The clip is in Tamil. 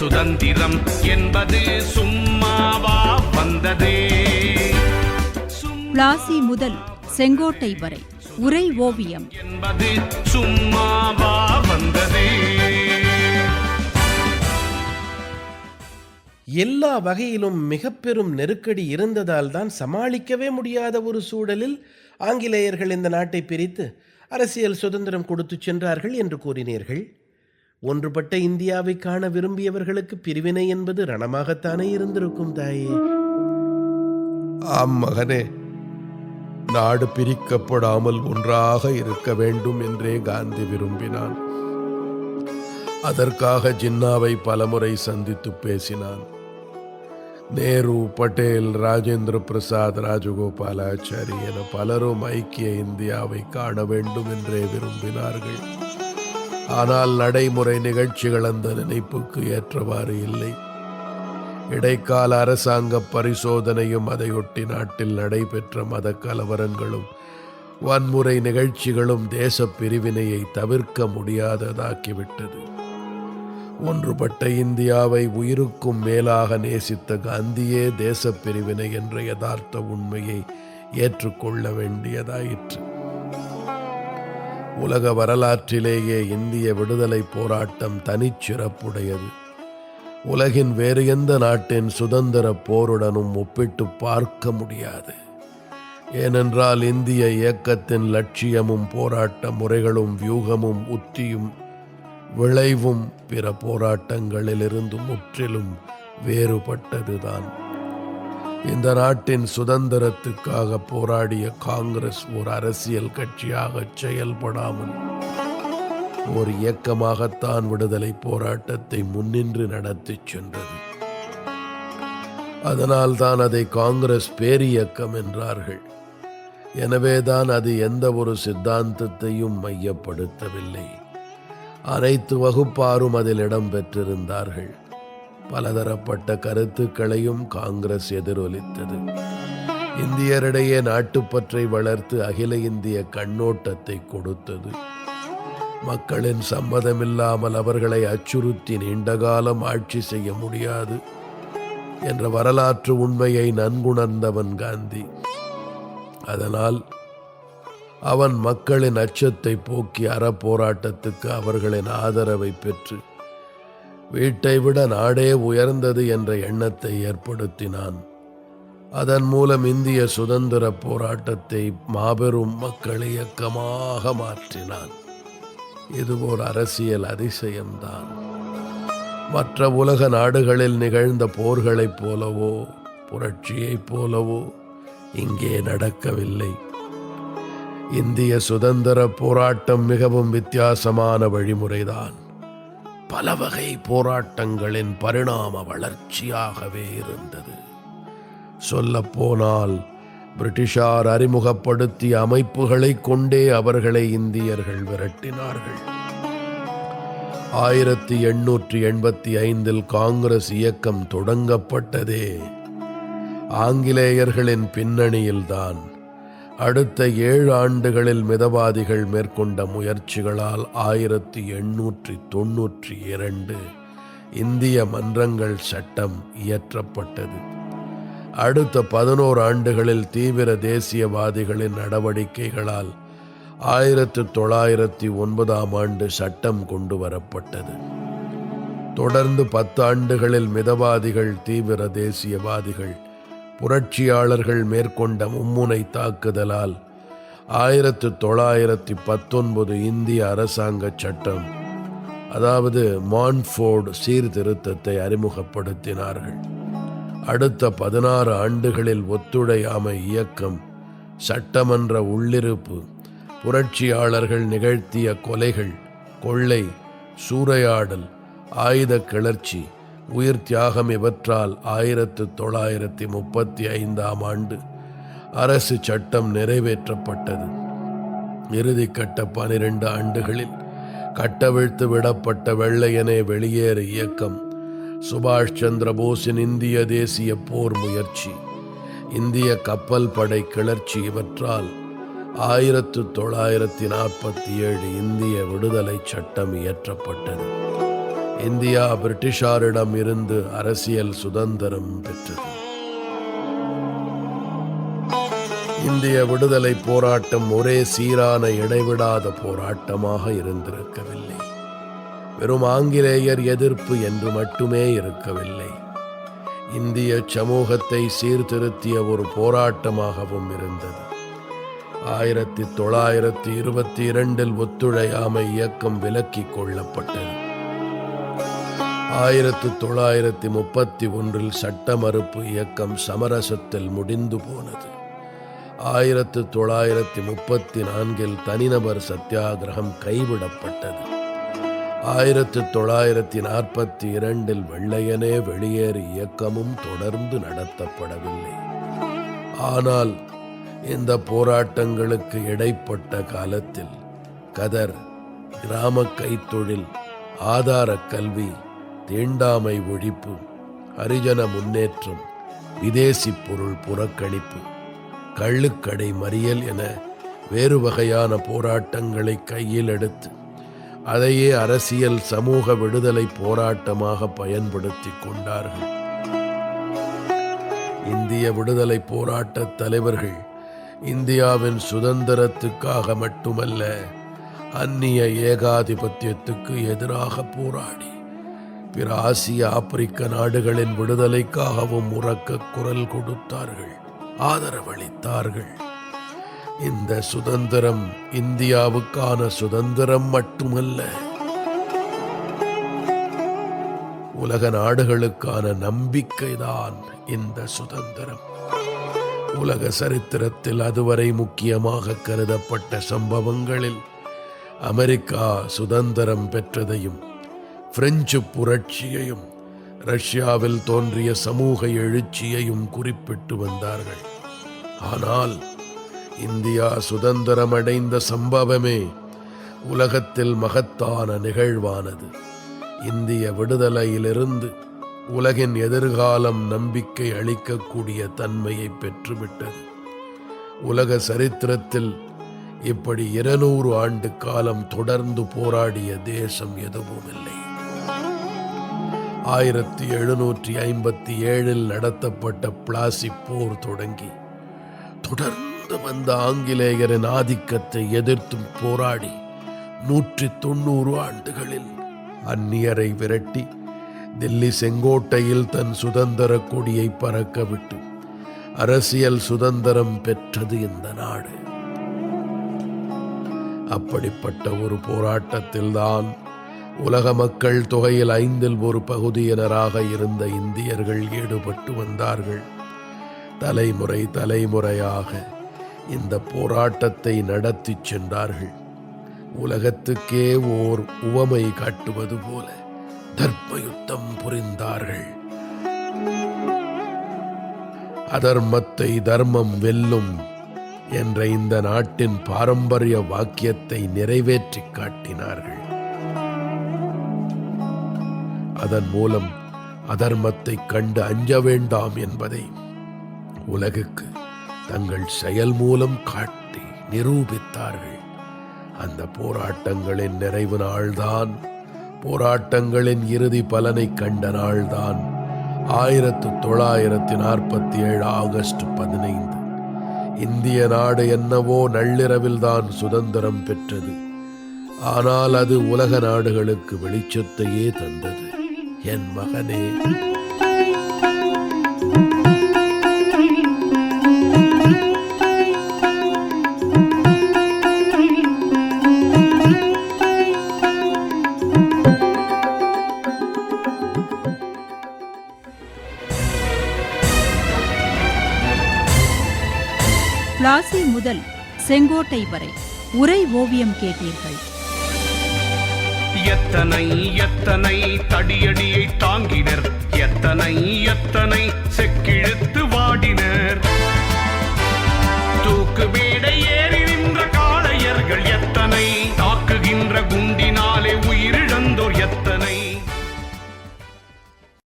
சுதந்திரம் என்பது சும்மாவா வந்ததே. பிளாசி முதல் செங்கோட்டை வரை உரை ஓவியம் என்பது சும்மாவா வந்ததே. எல்லா வகையிலும் மிக பெரும் நெருக்கடி இருந்ததால் தான் சமாளிக்கவே முடியாத ஒரு சூழலில் ஆங்கிலேயர்கள் இந்த நாட்டை பிரித்து அரசியல் சுதந்திரம் கொடுத்து சென்றார்கள் என்று கூறினீர்கள். ஒன்றுபட்ட இந்தியாவை காண விரும்பியவர்களுக்கு பிரிவினை என்பது ரணமாகத்தானே இருந்திருக்கும் தாயே. ஆம் மகனே, நாடு பிரிக்கப்படாமல் ஒன்றாக இருக்க வேண்டும் என்றே காந்தி விரும்பினான். அதற்காக ஜின்னாவை பலமுறை சந்தித்து பேசினான். நேரு, பட்டேல், ராஜேந்திர பிரசாத், ராஜகோபாலாச்சாரி என பலரும் ஐக்கிய இந்தியாவை காண வேண்டும் என்றே விரும்பினார்கள். ஆனால் நடைமுறை நிகழ்ச்சிகள் அந்த நினைப்புக்கு ஏற்றவாறு இல்லை. இடைக்கால அரசாங்க பரிசோதனையும் அதையொட்டி நாட்டில் நடைபெற்ற மத கலவரங்களும் வன்முறை நிகழ்ச்சிகளும் தேச பிரிவினையை தவிர்க்க முடியாததாக்கிவிட்டது. ஒன்றுபட்ட இந்தியாவை உயிருக்கும் மேலாக நேசித்த காந்தியே தேச பிரிவினை என்ற யதார்த்த உண்மையை ஏற்றுக்கொள்ள வேண்டியதாயிற்று. உலக வரலாற்றிலேயே இந்திய விடுதலை போராட்டம் தனிச்சிறப்புடையது. உலகின் வேறு எந்த நாட்டின் சுதந்திர போருடனும் ஒப்பிட்டு பார்க்க முடியாது. ஏனென்றால் இந்திய இயக்கத்தின் லட்சியமும் போராட்ட முறைகளும் வியூகமும் உத்தியும் விளைவும் பிற போராட்டங்களிலிருந்து முற்றிலும் வேறுபட்டதுதான். இந்த நாட்டின் சுதந்திரத்துக்காக போராடிய காங்கிரஸ் ஒரு அரசியல் கட்சியாக செயல்படாமல் ஒரு இயக்கமாகத்தான் விடுதலை போராட்டத்தை முன்னின்று நடத்தி சென்றது. அதனால்தான் அதை காங்கிரஸ் பேரியக்கம் என்றார்கள். எனவேதான் அது எந்த ஒரு சித்தாந்தத்தையும் மையப்படுத்தவில்லை. அனைத்து வகுப்பாரும் அதில் இடம் பெற்றிருந்தார்கள். பலதரப்பட்ட கருத்துக்களையும் காங்கிரஸ் எதிரொலித்தது. இந்தியரிடையே நாட்டுப்பற்றை வளர்த்து அகில இந்திய கண்ணோட்டத்தை கொடுத்தது. மக்களின் சம்மதமில்லாமல் அவர்களை அச்சுறுத்தி நீண்டகாலம் ஆட்சி செய்ய முடியாது என்ற வரலாற்று உண்மையை நன்குணர்ந்தவன் காந்தி. அதனால் அவன் மக்களின் அச்சத்தை போக்கி அறப்போராட்டத்துக்கு அவர்களின் ஆதரவை பெற்று வீட்டை விட நாடே உயர்ந்தது என்ற எண்ணத்தை ஏற்படுத்தினான். அதன் மூலம் இந்திய சுதந்திர போராட்டத்தை மாபெரும் மக்கள் இயக்கமாக மாற்றினான். இது ஒரு அரசியல் அதிசயம்தான். மற்ற உலக நாடுகளில் நிகழ்ந்த போர்களைப் போலவோ புரட்சியைப் போலவோ இங்கே நடக்கவில்லை. இந்திய சுதந்திர போராட்டம் மிகவும் வித்தியாசமான வழிமுறைதான். பல வகை போராட்டங்களின் பரிணாம வளர்ச்சியாகவே இருந்தது. சொல்லப்போனால் பிரிட்டிஷார் அறிமுகப்படுத்திய அமைப்புகளை கொண்டே அவர்களை இந்தியர்கள் விரட்டினார்கள். 1885 காங்கிரஸ் இயக்கம் தொடங்கப்பட்டதே ஆங்கிலேயர்களின் பின்னணியில்தான். அடுத்த 7 ஆண்டுகளில் மிதவாதிகள் மேற்கொண்ட முயற்சிகளால் 1892 இந்திய மன்றங்கள் சட்டம் இயற்றப்பட்டது. அடுத்த 11 ஆண்டுகளில் தீவிர தேசியவாதிகளின் நடவடிக்கைகளால் 1909 ஆண்டு சட்டம் கொண்டு வரப்பட்டது. தொடர்ந்து 10 ஆண்டுகளில் மிதவாதிகள், தீவிர தேசியவாதிகள், புரட்சியாளர்கள் மேற்கொண்ட மும்முனை தாக்குதலால் 1919 இந்திய அரசாங்க சட்டம், அதாவது மான்ஃபோர்டு சீர்திருத்தத்தை அறிமுகப்படுத்தினார்கள். அடுத்த 16 ஆண்டுகளில் ஒத்துழையாமை இயக்கம், சட்டமன்ற உள்ளிருப்பு, புரட்சியாளர்கள் நிகழ்த்திய கொலைகள், கொள்ளை, சூறையாடல், ஆயுத கிளர்ச்சி, உயிர் தியாகம் இவற்றால் 1935 ஆண்டு அரசு சட்டம் நிறைவேற்றப்பட்டது. இறுதிக்கட்ட 12 ஆண்டுகளில் கட்டவிழ்த்து விடப்பட்ட வெள்ளையனே வெளியேறு இயக்கம், சுபாஷ் சந்திர போஸின் இந்திய தேசிய போர் முயற்சி, இந்திய கப்பல் படை கிளர்ச்சி இவற்றால் 1947 இந்திய விடுதலை சட்டம் இயற்றப்பட்டது. இந்தியா பிரிட்டிஷாரிடம் இருந்து அரசியல் சுதந்திரம் பெற்றது. இந்திய விடுதலை போராட்டம் ஒரே சீரான இடைவிடாத போராட்டமாக இருந்திருக்கவில்லை. வெறும் ஆங்கிலேயர் எதிர்ப்பு என்று மட்டுமே இருக்கவில்லை. இந்திய சமூகத்தை சீர்திருத்திய ஒரு போராட்டமாகவும் இருந்தது. 1922 ஒத்துழையாமை இயக்கம் விலக்கிக் கொள்ளப்பட்டது. 1931 சட்ட மறுப்பு இயக்கம் சமரசத்தில் முடிந்து போனது. 1934 தனிநபர் சத்தியாகிரகம் கைவிடப்பட்டது. 1942 வெள்ளையனே வெளியேறு இயக்கமும் தொடர்ந்து நடத்தப்படவில்லை. ஆனால் இந்த போராட்டங்களுக்கு இடைப்பட்ட காலத்தில் கதர், கிராம கைத்தொழில், ஆதார கல்வி, தீண்டாமை ஒழிப்பு, ஹரிஜன முன்னேற்றம், விதேசி பொருள் புறக்கணிப்பு, கள்ளுக்கடை மறியல் என வேறு வகையான போராட்டங்களை கையில் எடுத்து அதையே அரசியல் சமூக விடுதலை போராட்டமாக பயன்படுத்தி கொண்டார்கள். இந்திய விடுதலை போராட்ட தலைவர்கள் இந்தியாவின் சுதந்திரத்துக்காக மட்டுமல்ல, அந்நிய ஏகாதிபத்தியத்துக்கு எதிராக போராடி பிற ஆசிய ஆப்பிரிக்க நாடுகளின் விடுதலைக்காகவும் உரக்க குரல் கொடுத்தார்கள், ஆதரவளித்தார்கள். இந்த சுதந்திரம் இந்தியாவுக்கான சுதந்திரம் மட்டுமல்ல, உலக நாடுகளுக்கான நம்பிக்கைதான் இந்த சுதந்திரம். உலக சரித்திரத்தில் அதுவரை முக்கியமாக கருதப்பட்ட சம்பவங்களில் அமெரிக்கா சுதந்திரம் பெற்றதையும், பிரெஞ்சு புரட்சியையும், ரஷ்யாவில் தோன்றிய சமூக எழுச்சியையும் குறிப்பிட்டு வந்தார்கள். ஆனால் இந்தியா சுதந்திரம் அடைந்த சம்பவமே உலகத்தில் மகத்தான நிகழ்வானது. இந்திய விடுதலையிலிருந்து உலகின் எதிர்காலம் நம்பிக்கை அளிக்கக்கூடிய தன்மையை பெற்றுவிட்டது. உலக சரித்திரத்தில் இப்படி 200 ஆண்டு காலம் தொடர்ந்து போராடிய தேசம் எதுவும் இல்லை. 1757 நடத்தப்பட்ட பிளாசி போர் தொடங்கி தொடர்ந்து வந்த ஆங்கிலேயரின் ஆதிக்கத்தை எதிர்த்தும் போராடி 190 ஆண்டுகளில் அந்நியரை விரட்டி தில்லி செங்கோட்டையில் தன் சுதந்திர கொடியை பறக்க விட்டு அரசியல் சுதந்திரம் பெற்றது இந்த நாடு. அப்படிப்பட்ட ஒரு போராட்டத்தில்தான் உலக மக்கள் தொகையில் 1/5 பகுதியினராக இருந்த இந்தியர்கள் ஈடுபட்டு வந்தார்கள். தலைமுறை தலைமுறையாக இந்த போராட்டத்தை நடத்தி சென்றார்கள். உலகத்துக்கே ஓர் உவமை காட்டுவது போல தர்ம யுத்தம் புரிந்தார்கள். அதர்மத்தை தர்மம் வெல்லும் என்ற இந்த நாட்டின் பாரம்பரிய வாக்கியத்தை நிறைவேற்றி காட்டினார்கள். அதன் மூலம் அதர்மத்தை கண்டு அஞ்ச வேண்டாம் என்பதை உலகுக்கு தங்கள் செயல் மூலம் காட்டி நிரூபித்தார்கள். அந்த போராட்டங்களின் நிறைவு நாள்தான், போராட்டங்களின் இறுதி பலனை கண்ட நாள்தான் 1947 ஆகஸ்ட் 15. இந்திய நாடு என்னவோ நள்ளிரவில்தான் சுதந்திரம் பெற்றது. ஆனால் அது உலக நாடுகளுக்கு வெளிச்சத்தையே தந்தது. என் மகனே, பிளாசி முதல் செங்கோட்டை வரை உரை ஓவியம் கேட்டீர்கள். எத்தனை எத்தனை தடியடியை தாங்கினர், எத்தனை எத்தனை செக்கிழ